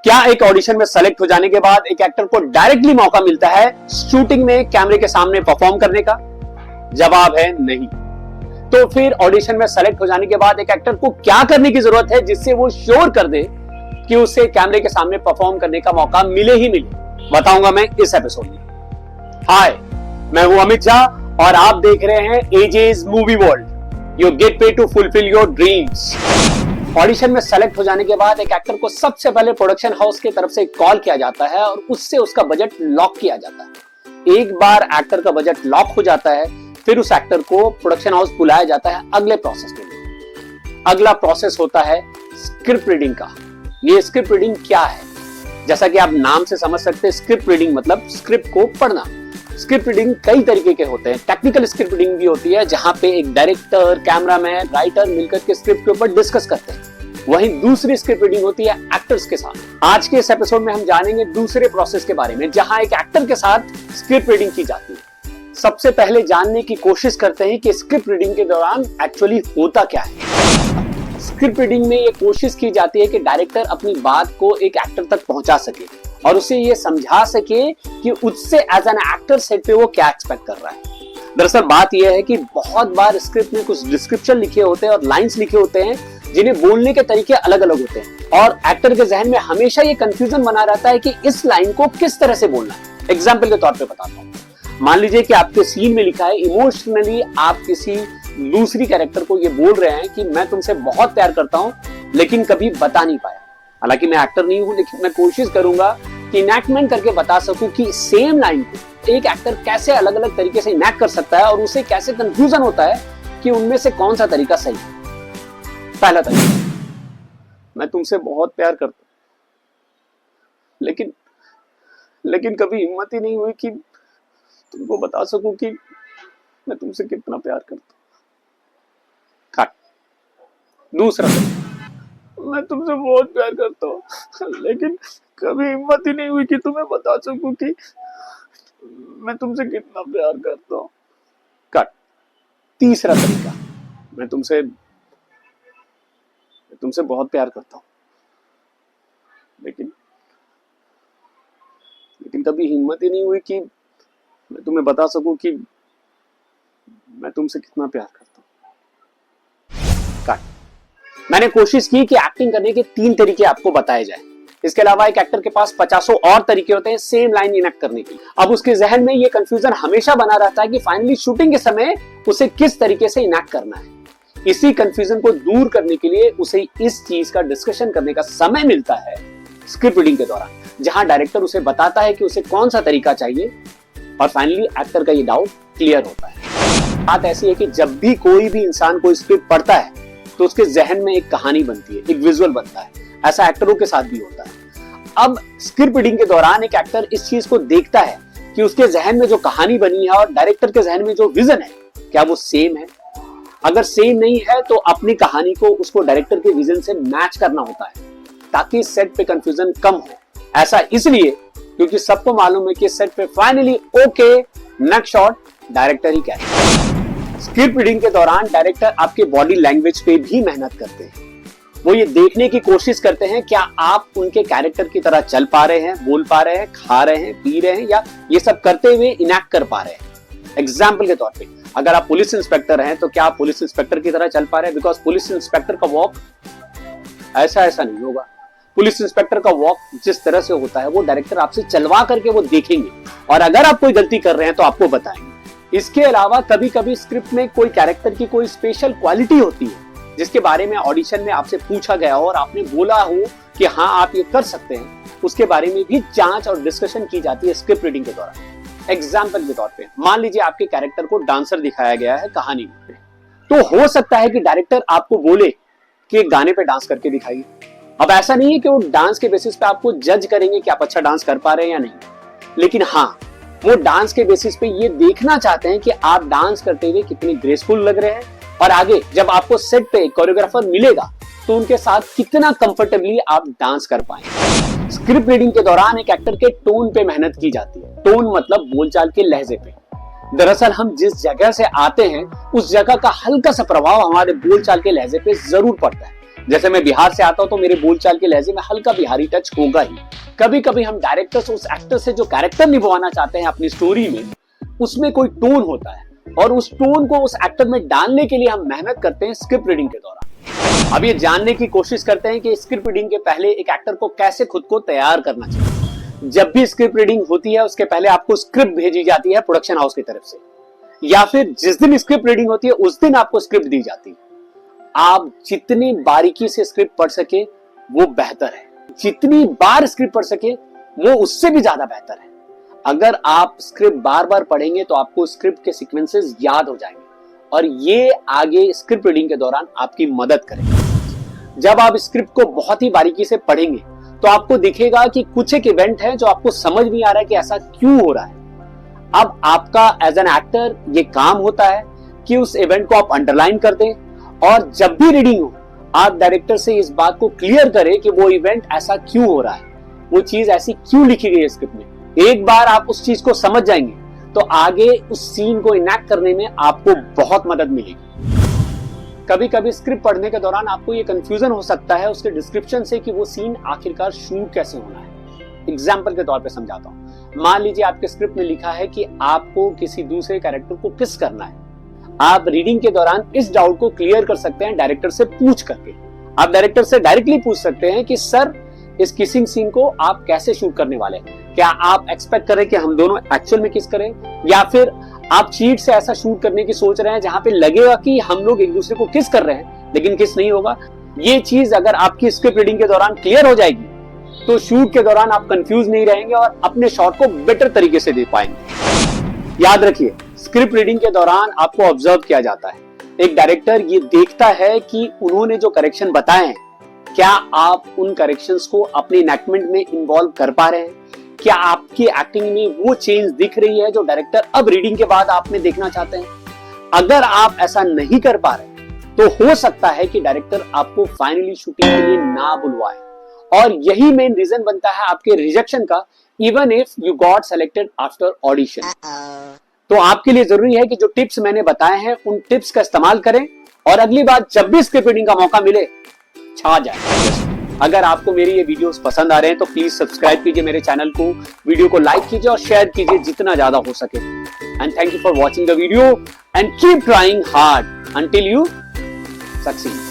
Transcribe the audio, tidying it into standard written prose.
क्या एक ऑडिशन में सेलेक्ट हो जाने के बाद एक एक्टर को डायरेक्टली मौका मिलता है शूटिंग में कैमरे के सामने परफॉर्म करने का? जवाब है नहीं। तो फिर ऑडिशन में सेलेक्ट हो जाने के बाद एक एक्टर को क्या करने की जरूरत है जिससे वो श्योर कर दे कि उसे कैमरे के सामने परफॉर्म करने का मौका मिले ही मिले? बताऊंगा मैं इस एपिसोड में। हाय, मैं हूं अमित झा और आप देख रहे हैं ages movie world. You get paid to fulfil your dreams. Audition में सेलेक्ट हो जाने के बाद एक एक्टर को सबसे पहले प्रोडक्शन हाउस की तरफ से कॉल किया जाता है और उससे उसका बजट लॉक किया जाता है। एक बार एक्टर का बजट लॉक हो जाता है, फिर उस एक्टर को प्रोडक्शन हाउस बुलाया जाता है अगले प्रोसेस के लिए। अगला प्रोसेस होता है स्क्रिप्ट रीडिंग का। ये स्क्रिप्ट रीडिंग क्या है? जैसा कि आप नाम से समझ सकते हैं, स्क्रिप्ट रीडिंग मतलब स्क्रिप्ट को पढ़ना। स्क्रिप्ट रीडिंग कई तरीके के होते हैं। टेक्निकल स्क्रिप्ट रीडिंग भी होती है जहां पे एक डायरेक्टर, कैमरामैन, राइटर मिलकर के स्क्रिप्ट के ऊपर डिस्कस करते हैं। वहीं दूसरी स्क्रिप्ट रीडिंग होती है एक्टर्स के साथ। आज के इस एपिसोड में हम जानेंगे दूसरे प्रोसेस के बारे में जहां एक एक्टर के साथ स्क्रिप्ट रीडिंग की जाती है। सबसे पहले जानने की कोशिश करते हैं कि स्क्रिप्ट रीडिंग के दौरान एक्चुअली होता क्या है। स्क्रिप्ट रीडिंग में ये कोशिश की जाती है कि डायरेक्टर अपनी बात को एक एक्टर तक पहुंचा सके और उसे ये समझा सके कि उससे एज एन एक्टर सेट पे वो क्या एक्सपेक्ट कर रहा है। दरअसल बात यह है कि बहुत बार स्क्रिप्ट में कुछ डिस्क्रिप्शन लिखे होते हैं और लाइंस लिखे होते हैं जिन्हें बोलने के तरीके अलग अलग होते हैं और एक्टर के जहन में हमेशा ये कंफ्यूजन बना रहता है कि इस लाइन को किस तरह से बोलना है। एग्जाम्पल के तौर पे बताता हूँ। मान लीजिए कि आपके सीन में लिखा है इमोशनली आप किसी दूसरी कैरेक्टर को ये बोल रहे हैं कि मैं तुमसे बहुत प्यार करता हूँ लेकिन कभी बता नहीं पाया। हालांकि मैं एक्टर नहीं हूं, लेकिन मैं कोशिश करूंगा कि इनैक्टमेंट करके बता सकूं कि सेम लाइन को एक एक्टर कैसे अलग अलग तरीके से इनैक्ट कर सकता है और उसे कैसे कंफ्यूजन होता है कि उनमें से कौन सा तरीका सही है। पहला तरीका, मैं तुमसे बहुत प्यार करता हूं लेकिन कभी हिम्मत ही नहीं हुई कि तुमको बता सकूं कि मैं तुमसे कितना प्यार करता हूं। दूसरा तरीका, मैं तुमसे बहुत प्यार करता हूं लेकिन कभी हिम्मत ही नहीं हुई कि तुम्हें बता सकूं कि मैं तुमसे कितना प्यार करता हूं। तीसरा तरीका, मैं तुमसे बहुत प्यार करता हूं लेकिन कभी हिम्मत ही नहीं हुई कि मैं तुम्हें बता सकूं कि मैं तुमसे कितना प्यार करता हूं। मैंने कोशिश की कि एक्टिंग करने के 3 तरीके आपको बताए जाए। इसके अलावा एक एक्टर के पास 50 और तरीके होते हैं सेम लाइन इनैक्ट करने के। अब उसके जहन में ये कंफ्यूजन हमेशा बना रहता है कि फाइनली शूटिंग के समय उसे किस तरीके से इनैक्ट करना है। इसी कंफ्यूजन को दूर करने के लिए उसे इस चीज का डिस्कशन करने का समय मिलता है स्क्रिप्ट रीडिंग के दौरान, जहां डायरेक्टर उसे बताता है कि उसे कौन सा तरीका चाहिए और फाइनली एक्टर का ये डाउट क्लियर होता है। बात ऐसी है कि जब भी कोई भी इंसान कोई स्क्रिप्ट पढ़ता है तो उसके जहन में एक कहानी बनती है, एक विजुअल बनता है। ऐसा एक्टरों के साथ भी होता है। अब स्क्रिप्ट रीडिंग के दौरान एक एक्टर इस चीज को देखता है कि उसके जहन में जो कहानी बनी है और डायरेक्टर के जहन में जो विजन है क्या वो सेम है। अगर सेम नहीं है तो अपनी कहानी को उसको डायरेक्टर के विजन से मैच करना होता है ताकि सेट पे कंफ्यूजन कम हो। ऐसा इसलिए क्योंकि सबको मालूम है कि सेट पे finally okay next shot director ही कहे। स्क्रिप्ट रीडिंग के दौरान डायरेक्टर आपके बॉडी लैंग्वेज पे भी मेहनत करते हैं। वो ये देखने की कोशिश करते हैं क्या आप उनके कैरेक्टर की तरह चल पा रहे हैं, बोल पा रहे हैं, खा रहे हैं, पी रहे हैं या ये सब करते हुए इनैक्ट कर पा रहे हैं। एग्जाम्पल के तौर पे अगर आप पुलिस इंस्पेक्टर हैं तो क्या आप पुलिस इंस्पेक्टर की तरह चल पा रहे हैं? बिकॉज पुलिस इंस्पेक्टर का वॉक ऐसा नहीं होगा। पुलिस इंस्पेक्टर का वॉक जिस तरह से होता है वो डायरेक्टर आपसे चलवा करके वो देखेंगे और अगर आप कोई गलती कर रहे हैं तो आपको बताएंगे। इसके अलावा कभी कभी स्क्रिप्ट में कोई कैरेक्टर की कोई स्पेशल क्वालिटी होती है जिसके बारे में ऑडिशन में आपसे पूछा गया हो और आपने बोला हो कि हाँ आप ये कर सकते हैं, उसके बारे में भी जांच और डिस्कशन की जाती है स्क्रिप्ट रीडिंग के दौरान। एग्जाम्पल के तौर पे मान लीजिए आपके कैरेक्टर को डांसर दिखाया गया है कहानी में, तो हो सकता है कि डायरेक्टर आपको बोले कि एक गाने पे डांस करके दिखाइए। अब ऐसा नहीं है कि वो डांस के बेसिस पे आपको जज करेंगे कि आप अच्छा डांस कर पा रहे हैं या नहीं, लेकिन हाँ वो डांस के बेसिस पे ये देखना चाहते हैं कि आप डांस करते हुए कितने ग्रेसफुल लग रहे हैं और आगे जब आपको सेट पे कोरियोग्राफर मिलेगा तो उनके साथ कितना कंफर्टेबली आप डांस कर पाएंगे। स्क्रिप्ट रीडिंग के दौरान एक एक्टर के टोन पे मेहनत की जाती है। टोन मतलब बोलचाल के लहजे पे। दरअसल हम जिस जगह से आते हैं उस जगह का हल्का सा प्रभाव हमारे बोलचाल के लहजे पे जरूर पड़ता है। जैसे मैं बिहार से आता हूं तो मेरे बोलचाल के लहजे में हल्का बिहारी टच होगा ही। कभी कभी हम डायरेक्टर्स उस एक्टर से जो कैरेक्टर निभाना चाहते हैं अपनी स्टोरी में, उसमें कोई टोन होता है और उस टोन को उस एक्टर में डालने के लिए हम मेहनत करते हैं स्क्रिप्ट रीडिंग के दौरान। अब ये जानने की कोशिश करते हैं कि स्क्रिप्ट रीडिंग के पहले एक एक्टर को कैसे खुद को तैयार करना चाहिए। जब भी स्क्रिप्ट रीडिंग होती है उसके पहले आपको स्क्रिप्ट भेजी जाती है प्रोडक्शन हाउस की तरफ से, या फिर जिस दिन स्क्रिप्ट रीडिंग होती है उस दिन आपको स्क्रिप्ट दी जाती है। आप जितनी बारीकी से स्क्रिप्ट पढ़ सके वो बेहतर है, जितनी बार स्क्रिप्ट पढ़ सके वो उससे भी ज्यादा बेहतर है। अगर आप स्क्रिप्ट बार बार पढ़ेंगे तो आपको स्क्रिप्ट के सीक्वेंसेस याद हो जाएंगे और ये आगे स्क्रिप्ट रीडिंग के दौरान आपकी मदद करेगा। जब आप स्क्रिप्ट को बहुत ही बारीकी से पढ़ेंगे तो आपको दिखेगा कि कुछ एक इवेंट है जो आपको समझ नहीं आ रहा है कि ऐसा क्यों हो रहा है। अब आपका एज एन एक्टर ये काम होता है कि उस इवेंट को आप अंडरलाइन कर दें और जब भी रीडिंग हो आप डायरेक्टर से इस बात को क्लियर करें कि वो इवेंट ऐसा क्यों हो रहा है, वो चीज ऐसी क्यों लिखी गई है स्क्रिप्ट में। एक बार आप उस चीज को समझ जाएंगे तो आगे उस सीन को इनैक्ट करने में आपको बहुत मदद मिलेगी। कभी कभी स्क्रिप्ट पढ़ने के दौरान आपको ये कंफ्यूजन हो सकता है उसके डिस्क्रिप्शन से कि वो सीन आखिरकार शूट कैसे होना है। एग्जाम्पल के तौर पे समझाता हूं। मान लीजिए आपके स्क्रिप्ट में लिखा है कि आपको किसी दूसरे कैरेक्टर को किस करना है। आप रीडिंग के दौरान इस डाउट को क्लियर कर सकते हैं डायरेक्टर से पूछ करके। आप डायरेक्टर से डायरेक्टली पूछ सकते हैं कि सर इस किसिंग सीन को आप कैसे शूट करने वाले हैं। क्या आप एक्सपेक्ट करें कि हम दोनों एक्चुअल में किस करें, या फिर आप चीट से ऐसा शूट करने की सोच रहे हैं जहां पे लगेगा कि हम लोग एक दूसरे को किस कर रहे हैं लेकिन किस नहीं होगा। ये चीज अगर आपकी स्क्रिप्ट रीडिंग के दौरान क्लियर हो जाएगी तो शूट के दौरान आप कंफ्यूज नहीं रहेंगे और अपने शॉट को बेटर तरीके से दे पाएंगे। याद रखिए, स्क्रिप्ट रीडिंग के दौरान आपको ऑब्जर्व किया जाता है। एक डायरेक्टर ये देखता है कि उन्होंने जो करेक्शन बताए हैं क्या आप उन करेक्शंस को अपने इनैक्टमेंट में इन्वॉल्व कर पा रहे हैं, क्या आपकी एक्टिंग में वो चेंज दिख रही है जो डायरेक्टर अब रीडिंग के बाद आप में देखना चाहते हैं। अगर आप ऐसा नहीं कर पा रहे तो हो सकता है कि डायरेक्टर आपको फाइनली शूटिंग के लिए ना बुलवाए और यही मेन रीजन बनता है आपके रिजेक्शन का, even if you got selected after audition. तो आपके लिए जरूरी है कि जो टिप्स मैंने बताए हैं उन टिप्स का इस्तेमाल करें और अगली बार जब भी स्क्रिप्ट रीडिंग का मौका मिले छा जाए। अगर आपको मेरी ये वीडियोस पसंद आ रहे हैं तो प्लीज सब्सक्राइब कीजिए मेरे चैनल को, वीडियो को लाइक कीजिए और शेयर कीजिए जितना ज्यादा हो सके। And thank you for watching the video and keep trying hard until you succeed.